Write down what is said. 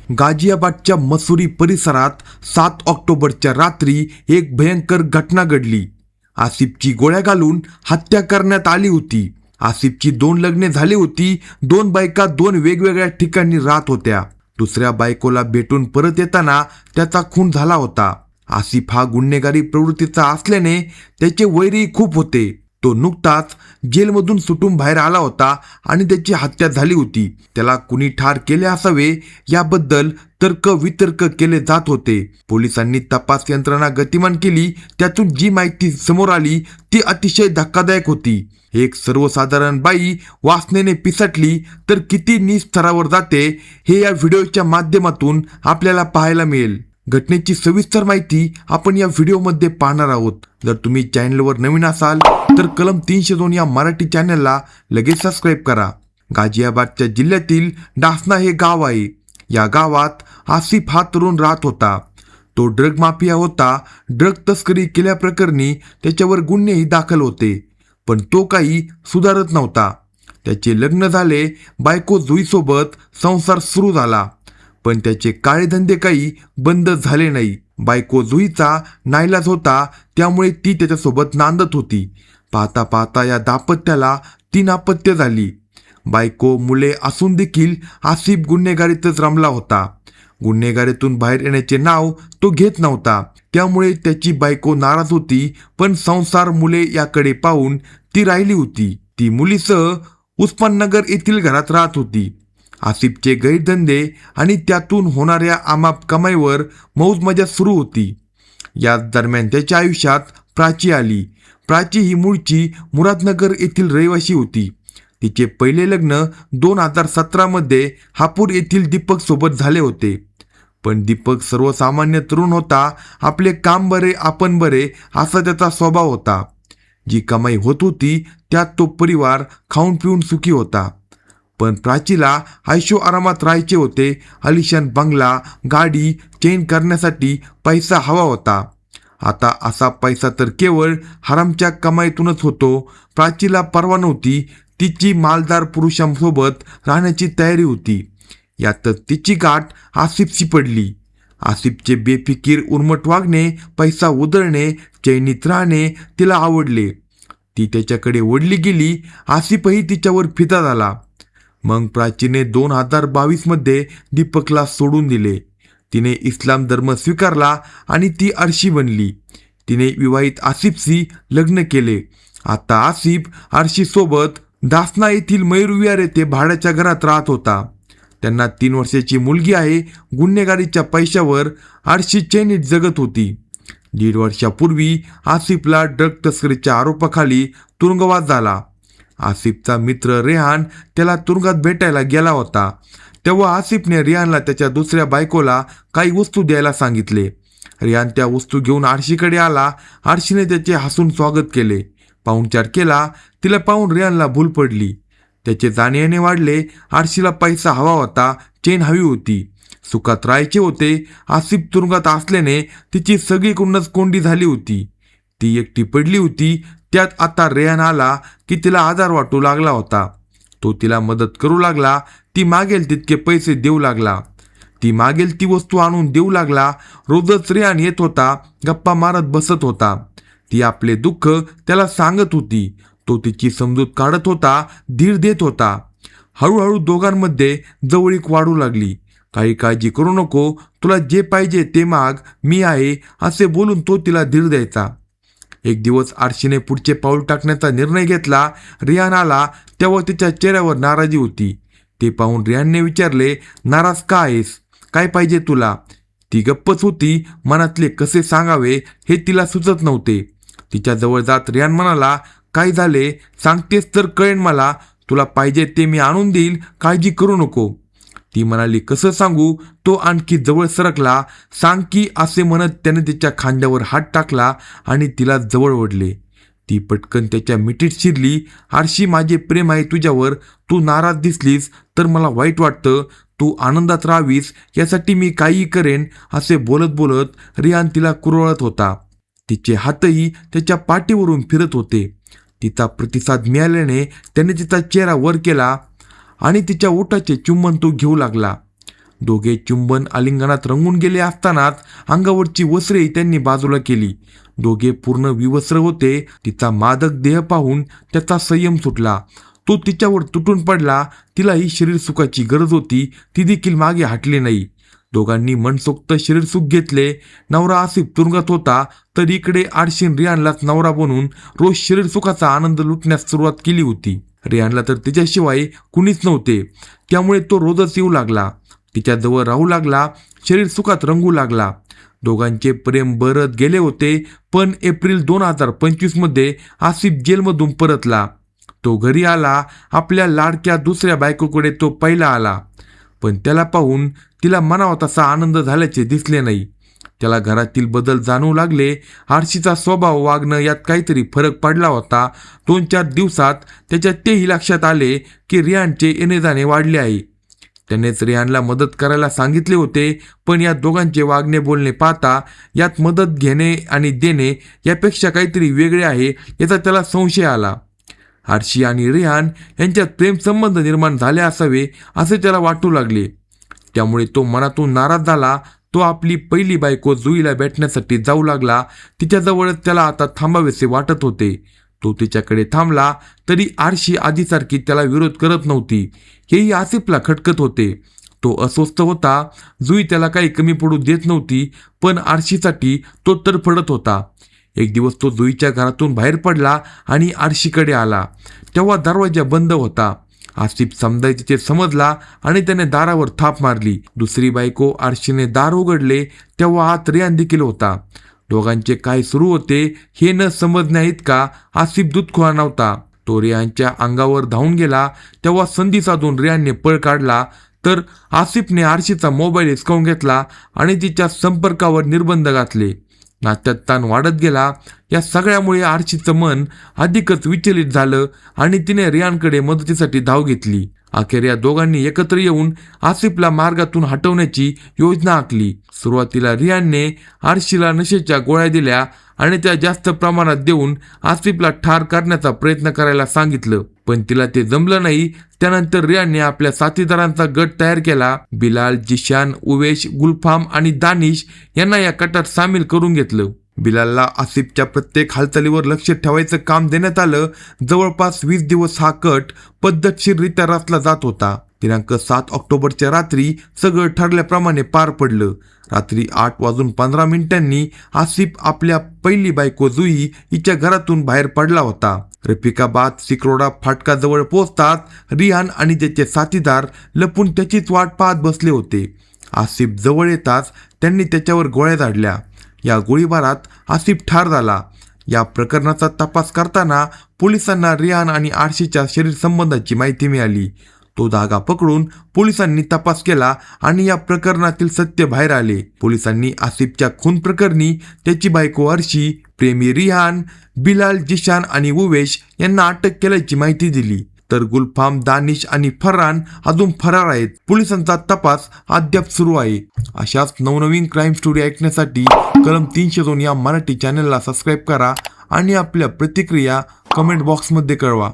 गाझियाबादच्या मसुरी परिसरात 7 ऑक्टोबरच्या रात्री एक भयंकर घटना घडली। आसिफची गोळ्या घालून हत्या करण्यात आली होती। आसिफची 2 लग्ने झाली होती। 2 बायका 2 वेगवेगळ्या ठिकाणी राहत होत्या। दुसऱ्या बायकोला भेटून परत येताना त्याचा खून झाला होता। आसिफ हा गुन्हेगारी प्रवृत्तीचा असल्याने त्याचे वैरी खूप होते। तो नुकताच जेलमधून सुटून बाहेर आला होता आणि त्याची हत्या झाली होती। त्याला कुणी ठार केले असावे याबद्दल तर्क वितर्क केले जात होते। पोलिसांनी तपास यंत्रणा गतिमान केली। त्यातून जी माहिती समोर आली ती अतिशय धक्कादायक होती। एक सर्वसाधारण बाई वासनेने पिसटली तर किती नीच स्तरावर जाते हे या व्हिडिओच्या माध्यमातून आपल्याला पाहायला मिळेल। घटनेची सविस्तर माहिती आपण या व्हिडिओमध्ये पाहणार आहोत। जर तुम्ही चॅनलवर नवीन असाल तर कलम 302 या मराठी चॅनलला लगेच सबस्क्राईब करा। गाझियाबादच्या जिल्ह्यातील डासना हे गाव आहे। या गावात आसिफ हा तरुण राहत होता। तो ड्रग माफिया होता। ड्रग तस्करी केल्याप्रकरणी त्याच्यावर गुन्हेही दाखल होते, पण तो काही सुधारत नव्हता। त्याचे लग्न झाले, बायको जुईसोबत संसार सुरू झाला, पण त्याचे काळे धंदे काही बंद झाले नाही। बायको जुईचा नाईलाज होता, त्यामुळे ती त्याच्यासोबत नांदत होती। पाहता पाहता या दाम्पत्याला 3 अपत्य झाली। बायको मुले असून देखील आसिफ गुन्हेगारीतच रमला होता। गुन्हेगारीतून बाहेर येण्याचे नाव तो घेत नव्हता, त्यामुळे त्याची बायको नाराज होती, पण संसार मुले याकडे पाहून ती राहिली होती। ती मुलीसह उस्माननगर येथील घरात राहत होती। आसिफचे गैरधंदे आणि त्यातून होणाऱ्या अमाप कमाईवर मौज मजा सुरू होती। या दरम्यान त्याच्या आयुष्यात प्राची आली। प्राची ही मूळची मुरादनगर येथील रहिवासी होती। तिचे पहिले लग्न 2017 मध्ये हापूर येथील दीपक सोबत झाले होते, पण दीपक सर्वसामान्य तरुण होता। आपले काम बरे आपण बरे असा त्याचा स्वभाव होता। जी कमाई होत होती त्यात तो परिवार खाऊन पिऊन सुखी होता, पण प्राचीला ऐशो आरामात राहायचे होते। आलिशान बंगला, गाडी, चेन करण्यासाठी पैसा हवा होता। आता असा पैसा तर केवळ हरामच्या कमाईतूनच होतो। प्राचीला परवा नव्हती। तिची मालदार पुरुषांसोबत राहण्याची तयारी होती। यातच तिची गाठ आसिफशी पडली। आसिफचे बेफिकीर उर्मट वागणे, पैसा उधळणे, चैनीत राहणे तिला आवडले। ती त्याच्याकडे ओढली गेली। आसिफही तिच्यावर फिदा झाला। मग प्राचीने 2022 मध्ये दीपकला सोडून दिले। तिने इस्लाम धर्म स्वीकारला आणि ती आरशी बनली। तिने विवाहित आसिफशी लग्न केले। आता आसिफ आरशी सोबत दासना येथील मयूरविहार येथे भाड्याच्या घरात राहत होता। त्यांना 3 वर्षाची मुलगी आहे। गुन्हेगारीच्या पैशावर आरशी चैनीत जगत होती। 1.5 वर्षापूर्वी आसिफला ड्रग तस्करीच्या आरोपाखाली तुरुंगवास झाला। आसिफचा मित्र रेहान त्याला तुरुंगात भेटायला गेला होता, तेव्हा आसिफने रेहानला त्याच्या दुसऱ्या बायकोला काही वस्तू द्यायला सांगितले। रेहान त्या वस्तू घेऊन आरशीकडे आला। आरशीने त्याचे हसून स्वागत केले, पाहुणचार केला। तिला पाहून रेहानला भूल पडली। त्याचे जाणे वाढले। आरशीला पैसा हवा होता, चेन हवी होती, सुखात राहायचे होते। आसिफ तुरुंगात असल्याने तिची सगळीकडूनच कोंडी झाली होती। ती एकटी पडली होती। त्यात आता रेहान आला की तिला आधार वाटू लागला होता। तो तिला मदत करू लागला। ती मागेल तितके पैसे देऊ लागला। ती मागेल ती वस्तू आणून देऊ लागला। रोजच रेहान येत होता, गप्पा मारत बसत होता। ती आपले दुःख त्याला सांगत होती। तो तिची समजूत काढत होता, धीर देत होता। हळूहळू दोघांमध्ये जवळीक वाढू लागली। काही काळजी करू नको, तुला जे पाहिजे ते माग, मी आहे असे बोलून तो तिला धीर द्यायचा। एक दिवस आरशीने पुढचे पाऊल टाकण्याचा निर्णय घेतला। रेहान आला तेव्हा तिच्या चेहऱ्यावर नाराजी होती। ते पाहून रेहानने विचारले, नाराज का आहेस? काय पाहिजे तुला? ती गप्पच होती। मनातले कसे सांगावे हे तिला सुचत नव्हते। तिच्या जवळ जात रेहान म्हणाला, काय झाले सांगतेस तर कळेन मला। तुला पाहिजे ते मी आणून देईल, काळजी करू नको। ती म्हणाली, कसं सांगू? तो आणखी जवळ सरकला। सांग की असे म्हणत त्याने तिच्या खांद्यावर हात टाकला आणि तिला जवळ ओढले। ती पटकन त्याच्या मिठीत शिरली। आरशी, माझे प्रेम आहे तुझ्यावर। तू नाराज दिसलीस तर मला वाईट वाटतं। तू आनंदात राहावीस यासाठी मी काहीही करेन असे बोलत बोलत रेहान तिला कुरवळत होता। तिचे हातही त्याच्या पाठीवरून फिरत होते। तिचा प्रतिसाद मिळाल्याने त्याने तिचा चेहरा वर केला आणि तिच्या ओठाचे चुंबन तो घेऊ लागला। दोघे चुंबन आलिंगनात रंगून गेले असतानाच अंगावरची वस्त्रे त्यांनी बाजूला केली. दोघे पूर्ण विवस्त्र होते. तिचा मादक देह पाहून त्याचा संयम सुटला. तो तिच्यावर तुटून पडला. तिलाही शरीर सुखाची गरज होती. ती देखील मागे हटली नाही. दोघांनी मनसोक्त शरीर सुख घेतले. नवरा आसिफ तुरुंगात होता तर इकडे आरशीन रियानलाच नवरा बनून रोज शरीर सुखाचा आनंद लुटण्यास सुरुवात केली होती. रियानला तर तिच्याशिवाय कुणीच नव्हते, त्यामुळे तो रोजच येऊ लागला. तिच्याजवळ राहू लागला. शरीर सुखात रंगू लागला. दोघांचे प्रेम बरत गेले होते. पण एप्रिल 2025 मध्ये आसिफ जेलमधून परतला. तो घरी आला. आपल्या लाडक्या दुसऱ्या बायकोकडे तो पहिला आला. पण त्याला पाहून तिला मनावा तसा आनंद झाल्याचे दिसले नाही. त्याला घरातील बदल जाणवू लागले. आरशीचा स्वभाव, वागणं यात काहीतरी फरक पडला होता. 2-4 दिवसात त्याच्या तेही लक्षात आले की रियानचे येणे जाणे वाढले आहे. त्यानेच रियानला मदत करायला सांगितले होते. पण या दोघांचे वागणे बोलणे पाहता यात मदत घेणे आणि देणे यापेक्षा काहीतरी वेगळे आहे याचा त्याला संशय आला. आरशी आणि रियान यांच्यात प्रेमसंबंध निर्माण झाले असावे असे त्याला वाटू लागले. त्यामुळे तो मनातून नाराज झाला. तो आपली पहिली बायको जुईला भेटण्यासाठी जाऊ लागला. तिच्याजवळच त्याला आता थांबावेसे वाटत होते. तो तिच्याकडे थांबला तरी आरशी आधीसारखी त्याला विरोध करत नव्हती. हेही आसिफला खटकत होते. तो अस्वस्थ होता. जुई त्याला काही कमी पडू देत नव्हती, पण आरशीसाठी तो तडफडत होता. एक दिवस तो जुईच्या घरातून बाहेर पडला आणि आरशीकडे आला. तेव्हा दरवाजा बंद होता. आसिफ समजायचे ते समजला आणि त्याने दारावर थाप मारली. दुसरी बायको आरशीने दार उघडले तेव्हा आत रियान देखील होता. दोघांचे काय सुरू होते हे न समजण्याइतका आसिफ दूधखोळा नव्हता. तो रियानच्या अंगावर धावून गेला. तेव्हा संधी साधून रियानने पळ काढला तर आसिफने आरशीचा मोबाईल हिसकावून घेतला आणि तिच्या संपर्कावर निर्बंध घातले. नात्यात ताण वाढत गेला. या सगळ्यामुळे आरशीचं मन अधिकच विचलित झालं आणि तिने रियानकडे मदतीसाठी धाव घेतली. अखेर या दोघांनी एकत्र येऊन आसिफला मार्गातून हटवण्याची योजना आखली. सुरुवातीला रियानने आरशीला नशेच्या गोळ्या दिल्या आणि त्या जास्त प्रमाणात देऊन आसिफला ठार करण्याचा प्रयत्न करायला सांगितलं. पण तिला ते जमलं नाही. त्यानंतर रियानने आपल्या साथीदारांचा गट तयार केला. बिलाल, जिशान, उवेश, गुलफाम आणि दानिश यांना या कटात सामील करून घेतलं. बिलालला आसिफच्या प्रत्येक हालचालीवर लक्ष ठेवायचं काम देण्यात आलं. जवळपास 20 दिवस हा कट पद्धतशीररित्या रचला जात होता. दिनांक 7 ऑक्टोबरच्या रात्री सगळं ठरल्याप्रमाणे पार पडलं. रात्री 8:15 आसिफ आपल्या पहिली बायको जुई हिच्या घरातून बाहेर पडला होता. रफिकाबाद सिक्रोडा फाटकाजवळ पोहोचतात रियान आणि त्याचे साथीदार लपून त्याचीच वाट पाहत बसले होते. आसिफ जवळ येताच त्यांनी त्याच्यावर गोळ्या झाडल्या. या गोळीबारात आसिफ ठार झाला. या प्रकरणाचा तपास करताना पोलिसांना रियान आणि आरशीच्या शरीर संबंधाची माहिती मिळाली. तो धागा पकडून पोलिसांनी तपास केला आणि या प्रकरणातील सत्य बाहेर आले. पोलिसांनी आसिफच्या खून प्रकरणी त्याची बायको आरशी, प्रेमी रियान, बिलाल, जिशान आणि उवेश यांना अटक केल्याची माहिती दिली. तर गुलफाम, दानिश आणि फरहान अजून फरार आहेत. पोलिसांचा तपास अद्याप सुरू आहे. अशाच नवनवीन क्राईम स्टोरी ऐकण्यासाठी कलम 302 या मराठी चॅनलला सबस्क्राईब करा आणि आपल्या प्रतिक्रिया कमेंट बॉक्समध्ये कळवा.